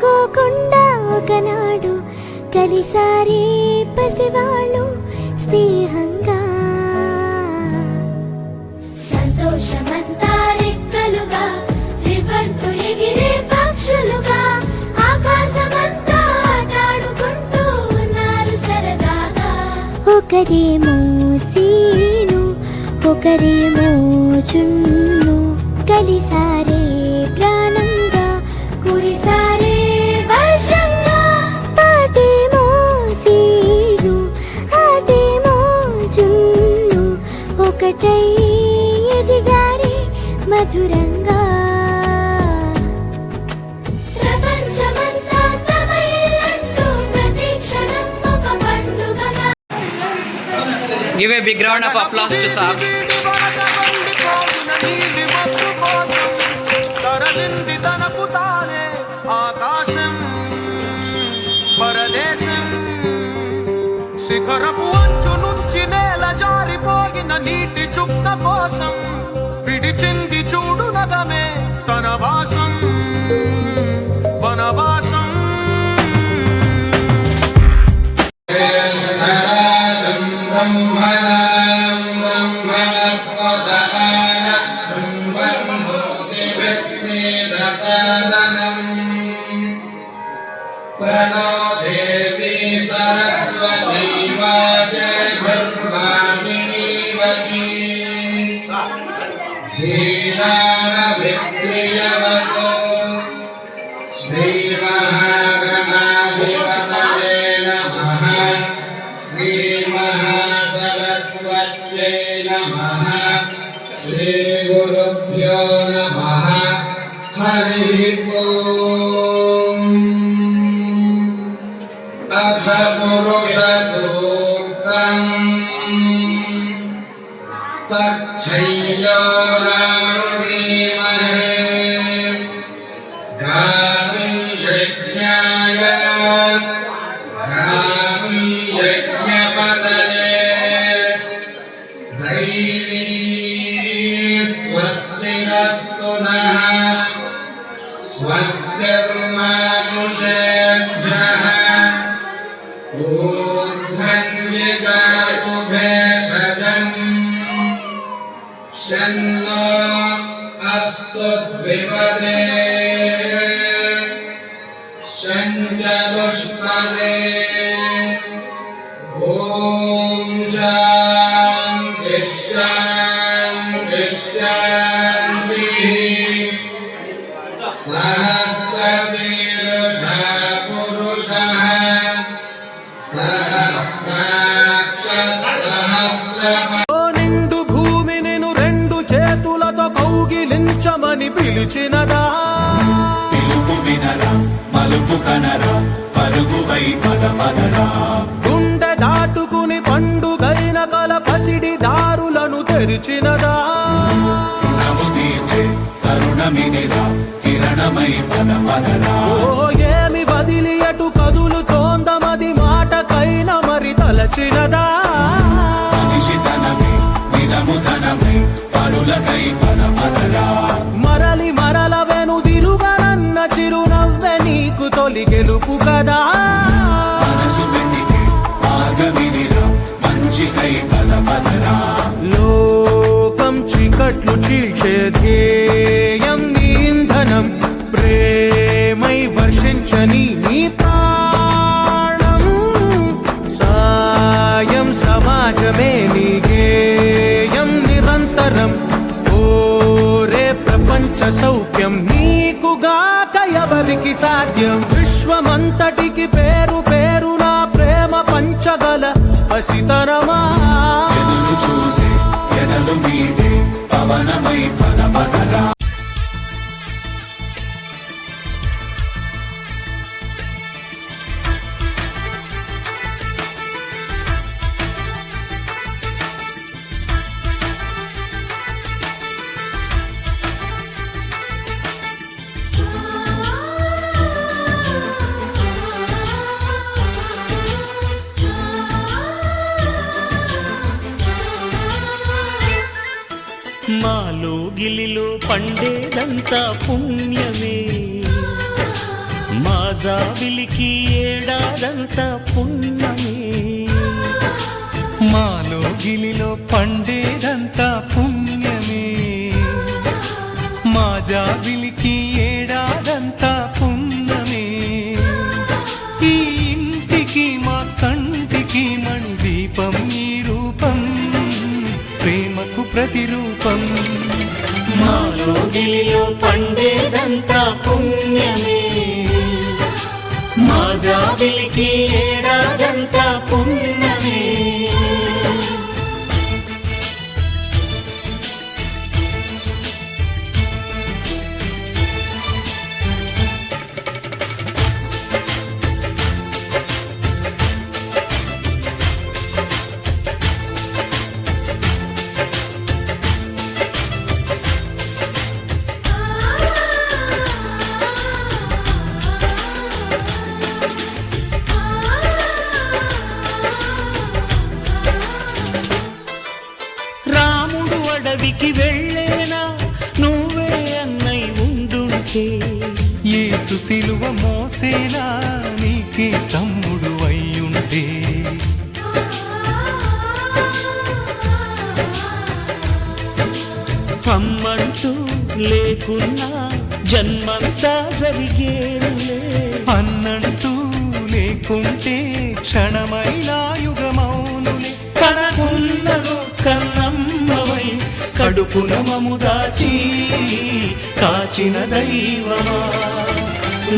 అనుకోకుండా ఒకనాడు కలిసారే పసివాళ్ళు స్నేహంగా. సంతోషమంతా రెక్కలుగా రివ్వంటూ ఎగిరే పక్షులుగా ఆకాశమంతా ఆటాడుకుంటూ ఉన్నారు సరదాగా. ఒకరేమో సీను ఒకరేమో చున్ను కలిసారే ప్రాణంగా కురిసారే వర్షంగా. పాటేమో సీను ఆటేమో చున్ను ఒకటై ఎదిగారే మధురంగా. ప్రపంచమంతా తమయిల్లంటూ ప్రతి క్షణం ఒక పండుగగా. Give a big round of applause to Saab. ఆకాశం పరదేశం శిఖరపు అంచు నుంచి నేల జారిపోగిన నీటి చుక్క కోసం విడిచింది చూడు నగమే తన వాసం వనవాసం. प्रणो देवी सरस्वती वाजर्वाजिनी वगी धीरामभित्रियवतो श्रीमहागणाधिपतये नमः श्रीमहासरस्वत्यै नमः श्रीगुरुभ्यो नमः हरिः ओम्। अथ पुरुषसूक्तम् तच्छय्यामहे गातुं यज्ञाय गातुं यज्ञपतये दैवी स्वस्तिरस्तु नः स्वस्तिर्मानुषेभ्यः ऊर्ध्वन्विदातु भेषजम् शन्नो अस्तु द्विपदे शञ्चतुष्पदे ॐ शान्तिः शान्तिः शान्तिः। सहस्रशीर्षः पुरुषः నిండు భూమి నిన్ను రెండు చేతులతో కౌగిలించమని పిలిచినదా. పిలుపు వినరా మలుపు కనరా పరుగువై పదపదరా. గుండె దాటుకుని పండుగైన కల పసిడి దారులను తెరిచినదా. రుణము తీర్చే తరుణమినిరా కిరణమై పదపదరా. ఓ ఏమి వదిలి ఎటు కదులుతోందమది మాటకైన మరి తలచినదా. మనిషి తనమే నిజము తనమే పరులకై పదపదరా. మరలి మరల వెనుదిరుగనన్న చిరునవ్వె నీకు తొలి గెలుపు కదా. మనసు వెతికే మార్గమినిరా మంచికై పదపదరా. లోకం చీకట్లు చీల్చే ధ్యేయం నీ ఇంధనం ప్రేమై వర్షించని నీ ప్రాణం. సాయం సమాజమే నీ గేయం నిరంతరం. ఓరే ప్రపంచ సౌఖ్యం నీకుగాక ఎవరికి సాధ్యం. విశ్వమంతటికి పేరు పేరు నా ప్రేమ పంచగల పసితరమా. ఎదురు చూసే ఎదలు మీడే పవనమై పదపదరా. మాలో గిలిలో పండేదంతా పుణ్యమే. మా జాబిలికి ఏడాదంతా పుణ్యమే మాలో గిలిలో పండేదంతా పుణ్యమే మా జాబిలికి ఏడాదంతా పుణ్యమే ఈ ఇంటికి మా కంటికి మణి దీపం ఈ రూపం ప్రేమకు ప్రతిరూపం మాలో గిలిలో పండేదంతా పుణ్యమే మా జాబిలికి ఏడాదంతా పుణ్యమే రాముడు అడవికి వెళ్ళేనా నువ్వే అన్నై ఉండుంటే యేసు సిలువ మోసేనా నీకే తమ్ముడు అయ్యుంటే అమ్మంటూ లేకున్నా జన్మంతా జరిగేనులే అన్నంటూ లేకుంటే క్షణమైనా యుగమౌనులే కనకున్నదో కన్నమ్మవై కడుపున మము దాచి కాచిన దైవమా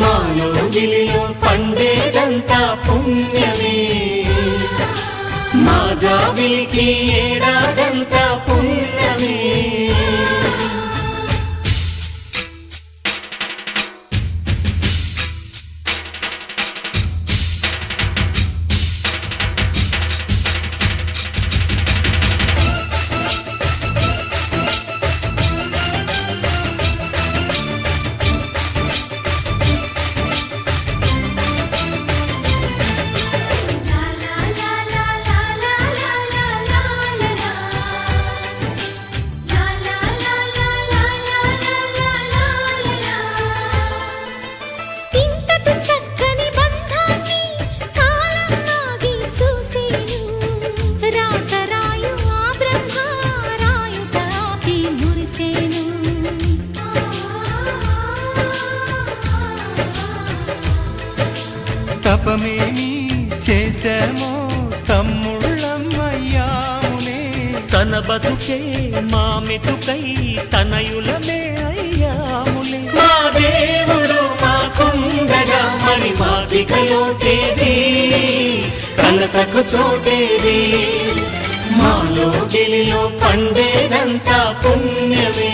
మాలో గిలిలో పండేదంతా పుణ్యమే మా జాబిలికి ఏడాదంతా పుణ్యమే ఇంతటి చక్కని బంధాన్ని కాలం నాగి చూసేను రాతరాయు ఆ బ్రహ్మ రాయుట ఆపి మురిసేను తపమేమి చేశామో తమ్ముళ్ళమ్మయ్యాములే తన బతుకే మా మెతుకై తనయులమే అయ్యాములే మా దేవుడు మాకుండగా మరి మాకిక లోటేది కలతకు చోటేది మాలో గిలిలో పండేదంతా పుణ్యమే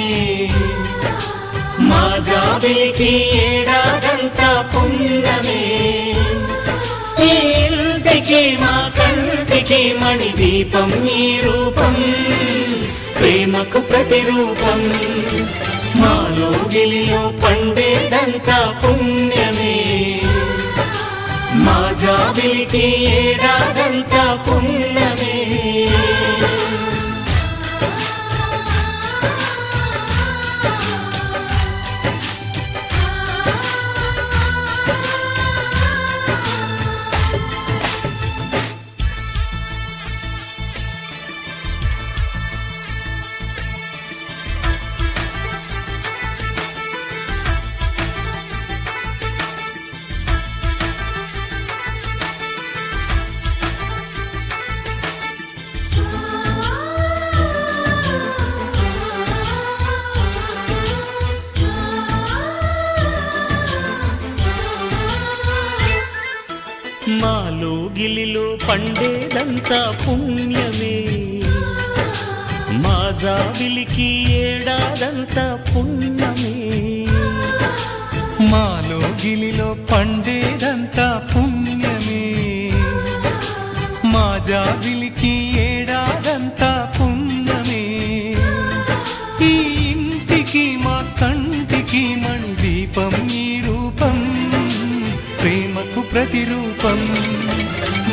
మా జాబిలికి ఏడాదంతా పుణ్యమే ఈ ఇంటికి మా కంటికి మణి దీపం ఈ రూపం ప్రేమకు ప్రతిరూపం మాలో గిలిలో పండేదంతా పుణ్యమే మా జాబిలికి ఏడాదంతా పుణ్యమే మాలో గిలిలో పండేదంతా పుణ్యమే మా జాబిలికి ఏడాదంతా పుణ్యమే మాలో గిలిలో పండేదంతా పుణ్యమే మా జాబిలికి ఏడాదంతా పుణ్యమే ఈ ఇంటికి మా కంటికి మణి దీపం ఈ రూపం ప్రేమకు ప్రతిరూపం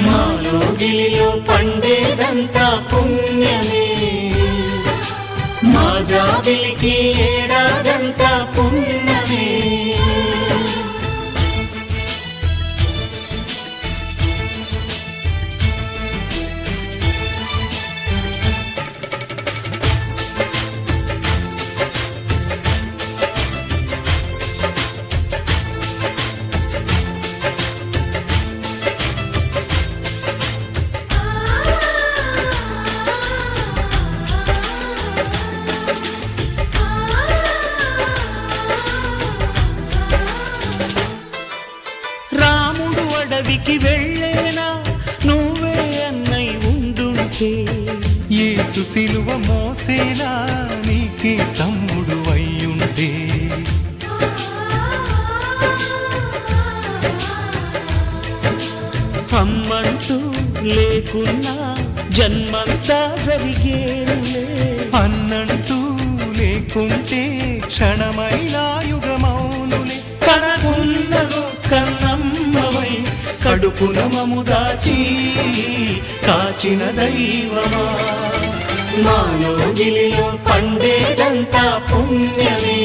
మాలో గిలిలో పండేదంతా పుణ్యమే మా జాబిలికి ఏడాదంతా పుణ్యమే నరకానికి వెళ్ళేనా నువ్వే అన్నై ఉండుంటే యేసు సిలువ మోసేనా నీకే తమ్ముడు అయ్యుంటే అమ్మంటూ లేకున్నా జన్మంతా జరిగేనులే అన్నంటూ లేకుంటే క్షణమైనా యుగమౌనులే కనకున్నదో కన్నమ్మవై కడుపున మము దాచి కాచిన దైవమా మాలో గిలిలో పండేదంతా పుణ్యమే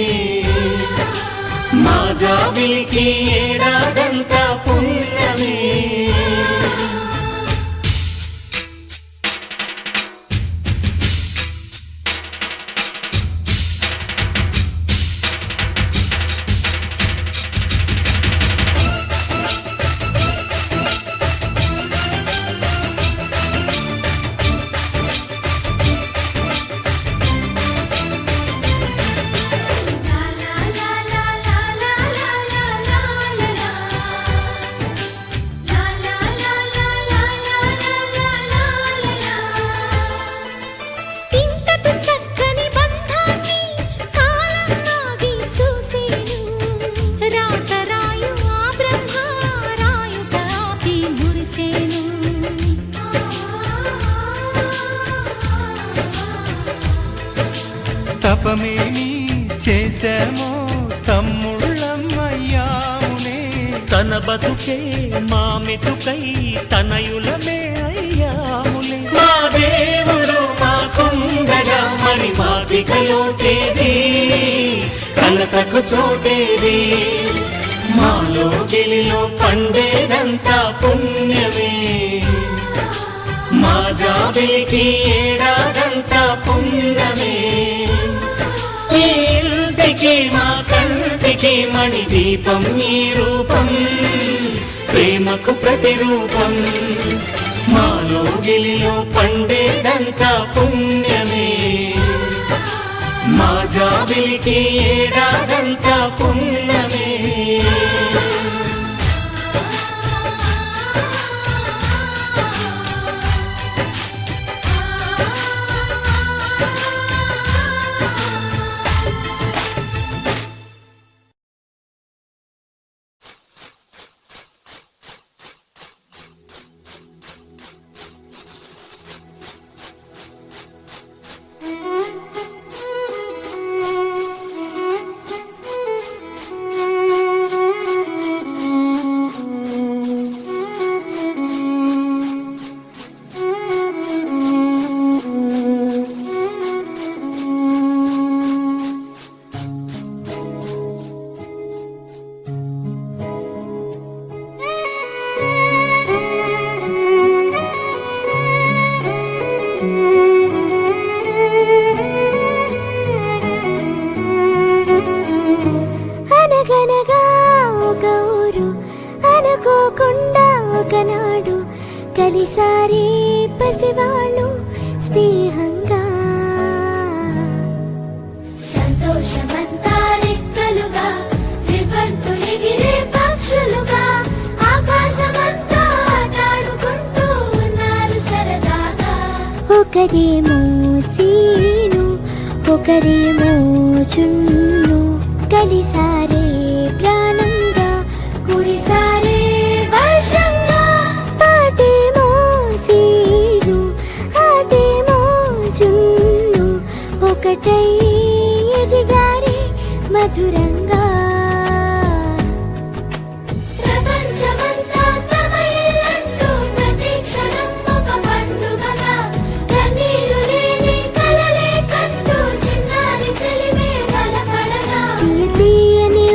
మా జాబిలికి ఏడాదంతా పుణ్యమే ఇంతటి చక్కని బంధాన్ని కాలం నాగి చూసేను రాత రాయు ఆ బ్రహ్మ రాయుట ఆపి మురిసేను తపమేమి చేశామో తమ్ముళ్ళమ్మయ్యామునే తన బతుకే మా మెతుకై తనయులమే అయ్యాములే మా దేవుడు మాకుండగా మరి మాకిక లోటేది కలతకు చోటేది మాలో గిలిలో పండేదంతా పుణ్యమే మా జాబిలికి ఏడాదంతా పుణ్యమే ఈ ఇంటికి మా కంటికి మణి దీపం ఈ రూపం ప్రేమకు ప్రతిరూపం మాలో గిలిలో పండేదంతా పుణ్యమే మా జాబిలికి ఏడాదంతా పుణ్యమే అనగనగా ఒక ఊరు అనుకోకుండా ఒకనాడు కలిసారి పసివాళ్ళు స్నేహంగా సంతోషమంతా రెక్కలుగా రివర్తు ఎగిరే పక్షులుగా ఆకాశమంతా ఆటాడుకుంటూ ఉన్నారు సరదాగా ఒకరేమో సీను ఒకరేమో చున్ను కలిసారే ప్రాణంగా కురిసారే వర్షంగా పాటేమో సీను ఆటేమో చున్ను ఒకటై ఎదిగారే మధురంగా ప్రపంచమంతా తమ ఇల్లంటూ ప్రతి క్షణం ఒక పండుగగా కన్నీరు లేని కలలే కంటూ చిన్నారి చెలిమే బలపడగా తీయని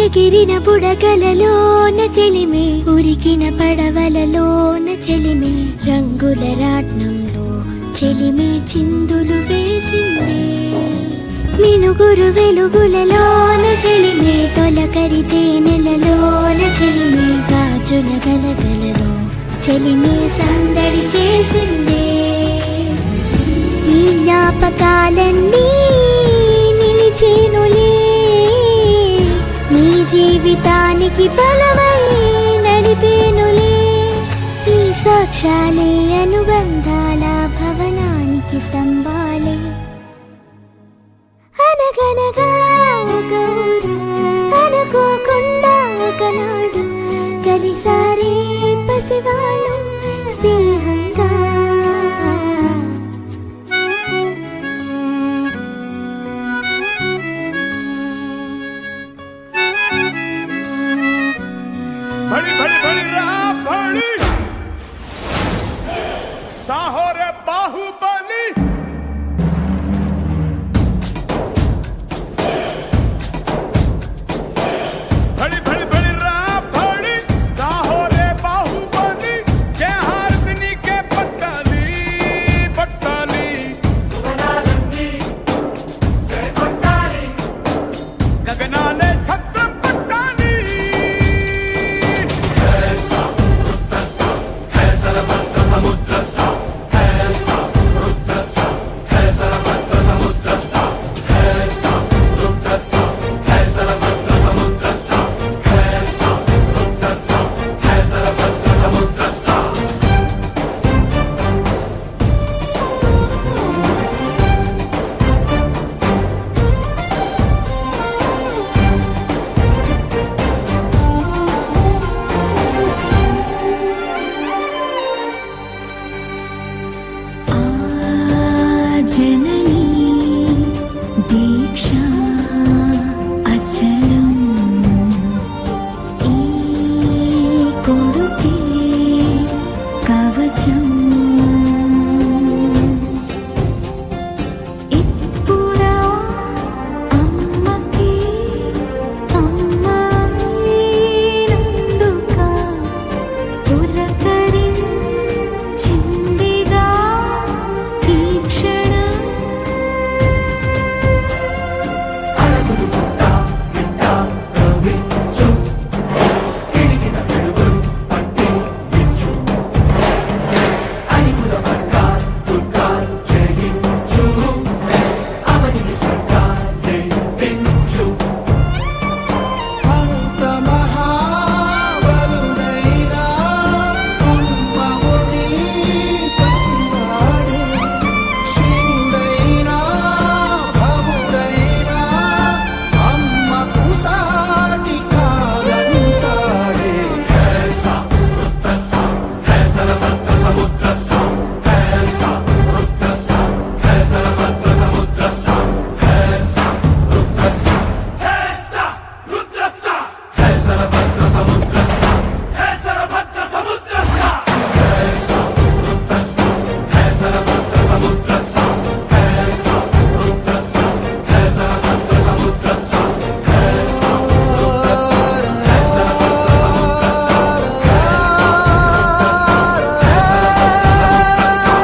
ఎగిరిన బుడగలలోన చెలిమే, ఉరికిన పడవలలోన చెలిమే, రంగుల రాట్నంలో చెలిమే చిందులు వేసిందే. మినుగురు వెలుగులలోన చెలిమే, తొలకరి తేనెలలోన చెలిమే, గాజుల గలగలలో చెలిమే సందడి చేసిందే. ఈ జ్ఞాపకాలన్నీ నిలిచేనులే, నీ జీవితానికి బలమై నడిపేనులే. ఈ సాక్ష్యాలే అనుబంధాల భవనానికి స్తంభాలే.